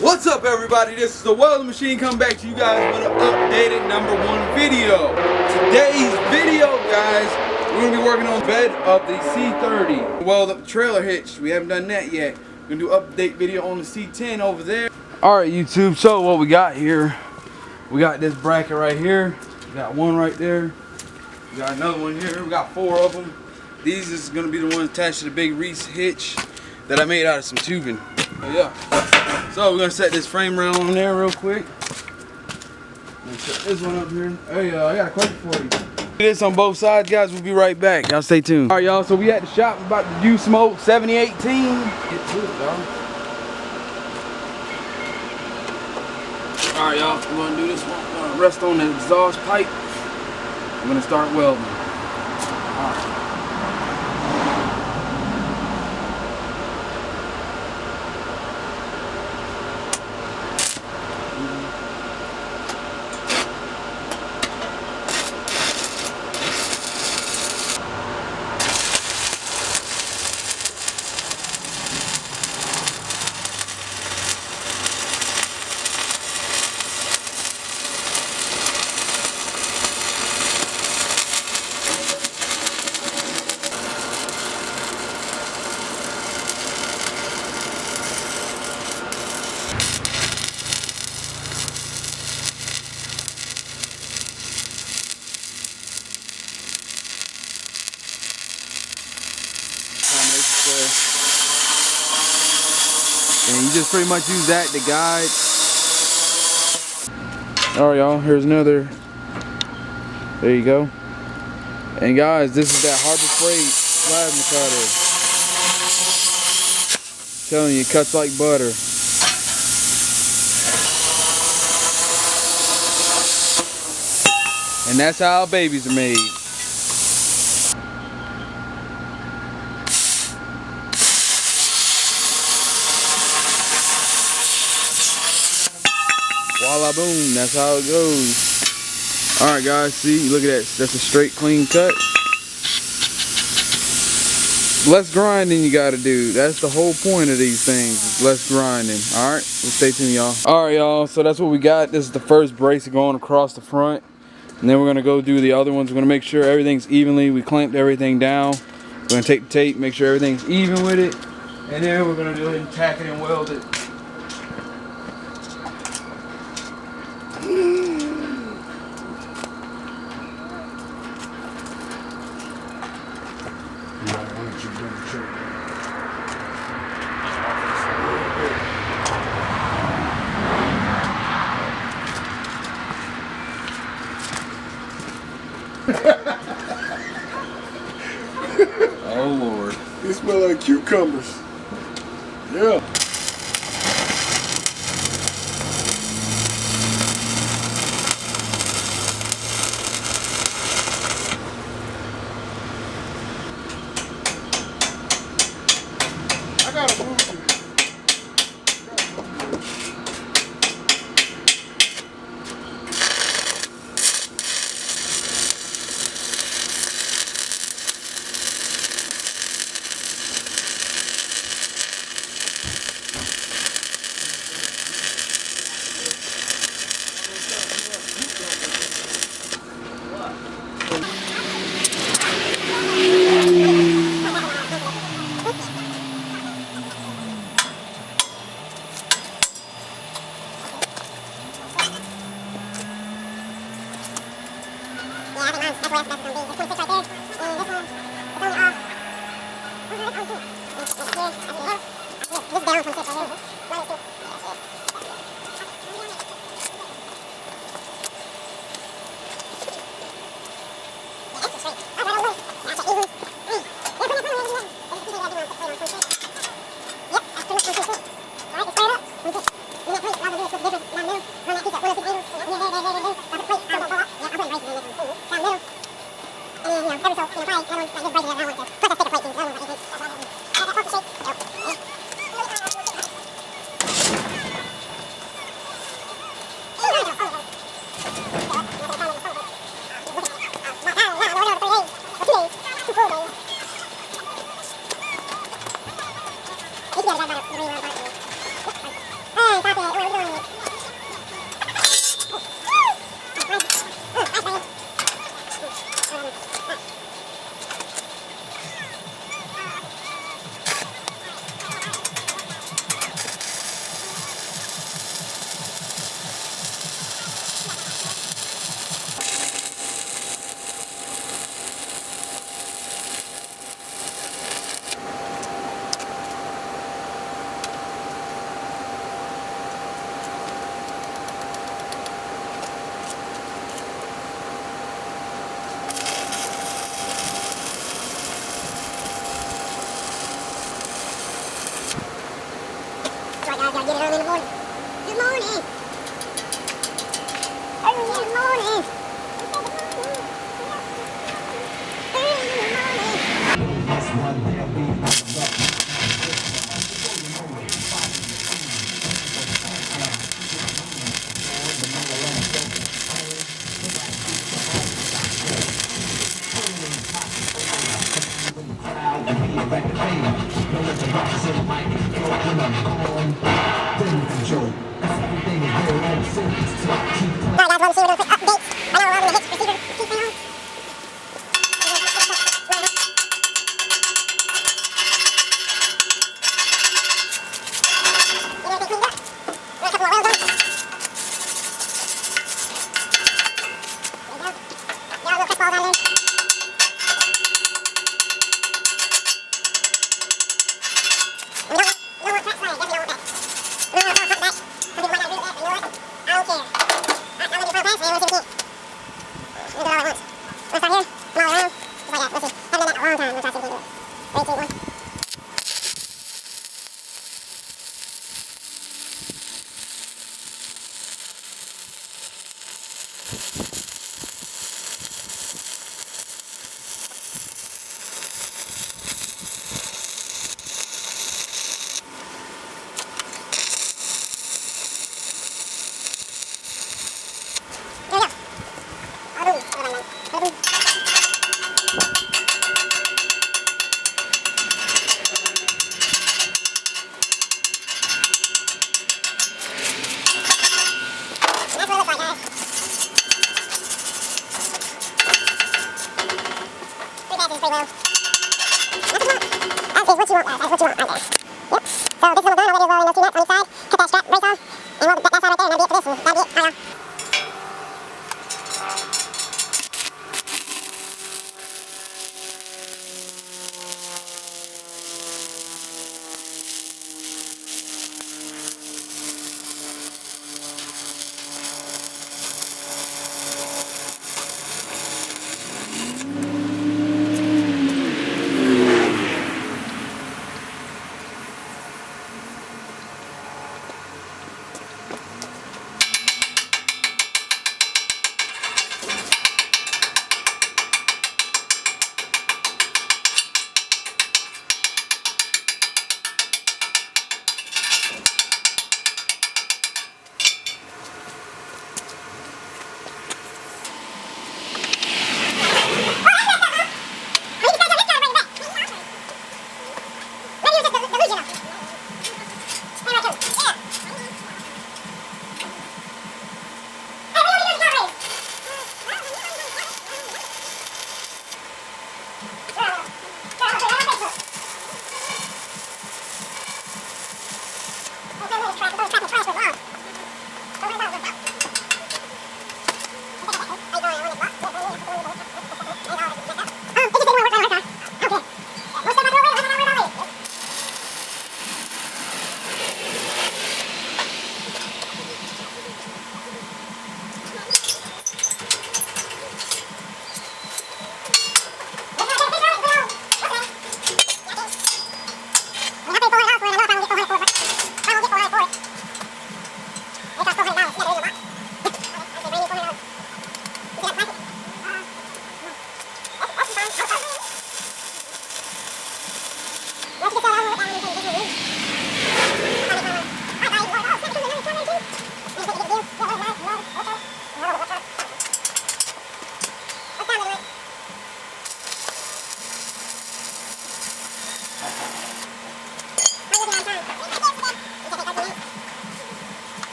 What's up, everybody? This is the Welding Machine coming back to you guys with an updated #1 video. Today's video, guys, we're going to be working on the bed of the C30. Weld up the trailer hitch. We haven't done that yet. We're going to do an update video on the C10 over there. Alright, YouTube, so what we got here, we got this bracket right here. We got one right there. We got another one here. We got 4 of them. These is going to be the ones attached to the big Reese hitch that I made out of some tubing. So, yeah. So we're going to set this frame rail on there real quick. Set this one up here. Hey, I got a question for you. Do this on both sides, guys. We'll be right back. Y'all stay tuned. Alright, y'all. So we at the shop. We're about to do smoke 7018. Get to it, y'all. Alright, y'all. We're going to do this one. We're going to rest on the exhaust pipe. I'm going to start welding. Alright. And you just pretty much use that to guide. Alright, y'all, here's another. There you go. And guys, this is that Harbor Freight plasma cutter. Telling you, it cuts like butter. And that's how babies are made. Voila, boom, that's how it goes. Alright, guys, see, look at that. That's a straight, clean cut. Less grinding you gotta do. That's the whole point of these things, is less grinding. Alright, so stay tuned, y'all. Alright, y'all, so that's what we got. This is the first brace going across the front. And then we're gonna go do the other ones. We're gonna make sure everything's evenly. We clamped everything down. We're gonna take the tape, make sure everything's even with it. And then we're gonna go ahead and tack it and weld it. Oh Lord. They smell like cucumbers. Yeah. I gotta move you.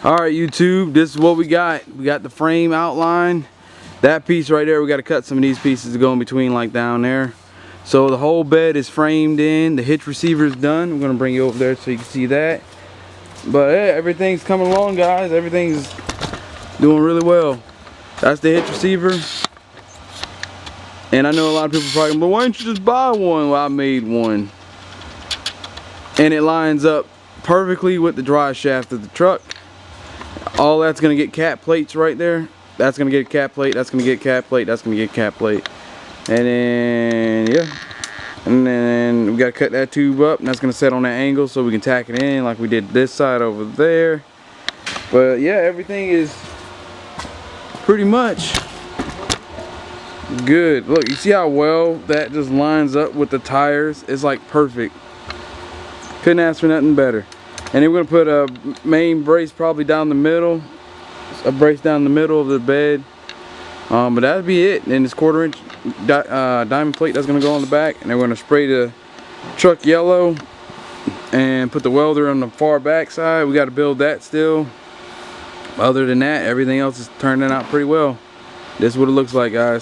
Alright YouTube, this is what we got. We got the frame outline. That piece right there, we got to cut some of these pieces to go in between, like down there. So the whole bed is framed in. The hitch receiver is done. I'm going to bring you over there so you can see that. But yeah, everything's coming along, guys. Everything's doing really well. That's the hitch receiver. And I know a lot of people are probably, but why don't you just buy one? Well, I made one. And it lines up perfectly with the drive shaft of the truck. All that's going to get cap plates right there. That's going to get a cap plate. That's going to get cap plate. That's going to get cap plate. And then, yeah. And then we got to cut that tube up. And that's going to set on that angle so we can tack it in like we did this side over there. But yeah, everything is pretty much good. Look, you see how well that just lines up with the tires? It's like perfect. Couldn't ask for nothing better. And then we're going to put a main brace probably down the middle. A brace down the middle of the bed. But that'd be it. And this 1/4 inch diamond plate that's going to go on the back. And then we're going to spray the truck yellow. And put the welder on the far back side. We got to build that still. Other than that, everything else is turning out pretty well. This is what it looks like, guys.